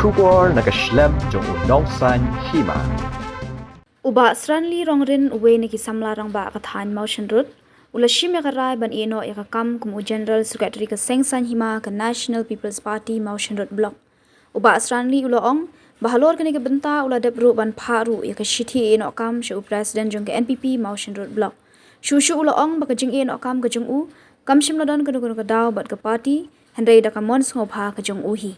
Shubor nakaslem jong unongsan hima. Uba sranli rongrin uwe ni kisamla rang ba kathan motion road ulashim ya karai ban eno ya kam kumu general secretary ka sengsan hima ka National People's Party motion road block uba sranli uloong bahalor kani ka benta ula debru ban pharu ya ka shithi eno kam shu president jong ka NPP motion road block shushu uloong ba ka jing eno kam ka jong u kam shimladon ka ka daw bat ka party hendai da ka mons ngopha ka jong u hi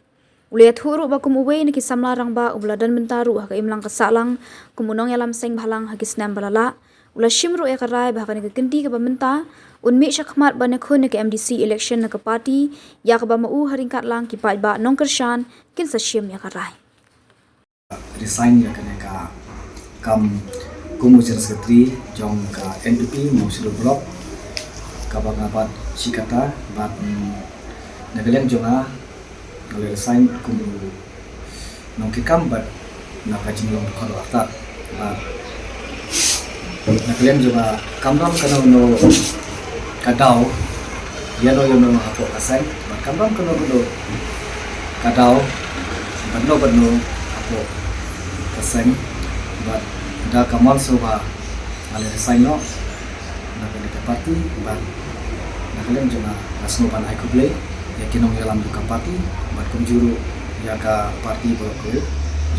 Ulia thuru ba kumuwe ni kisamla rang ba ubladan bentaru ha ka imlang ka salang kumunong yalam seng bhalang ha kisnam balala ula shimru ya karai ba ka ni kinti ka bamenta unmi shakmat ba ne khun ka MDC election na ka party ya ka ba mau haringkat lang ki pai ba nongkershan kin sa shim ya karai resign ya kene ka kam kumu secretary jong ka NPP mosul block ka ba ngabat sikata bat nagalem jonga oleh resign kumu nongki kambat na kajing long khalo atat bat nagalem jonga kamram kana no kadao dia no yo no apo kasai bat kamram kana no kadao banno apo kasai bat da kamal soba ale resign no na ka party bat nagalem jonga asno ban ai kuble ya kinong yalam duka party bat kumjuru ya ka party berko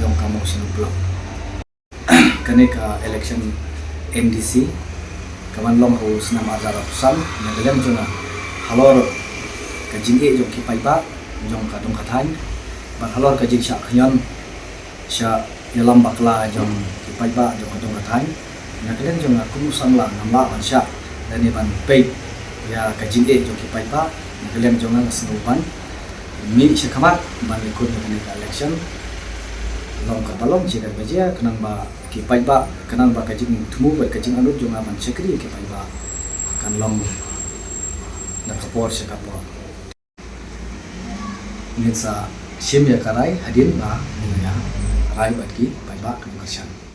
jong kamok sinu blok kane ka election NDC kaman long ho senam azara pusan nagalem jona halor ka jingge jong ki paiba jong ka dong kathan bat halor ka jing sha khyan sha yalam bakla jong ki paiba jong ka dong kathan nagalem jona kumusang la namla ban sha dani ban pei ya ka jingge jong ki paiba nagalem jonga senuban mi syakamat ban ikut ni election long ka balong jika baja kenang ba ki pai ba kenang ba kajing tumu ba kajing anut jonga ban sekri ki pai ba kan long na kapor syakapor min sa sim ya karai hadin ba ya rai bat ki pai ba kan kersan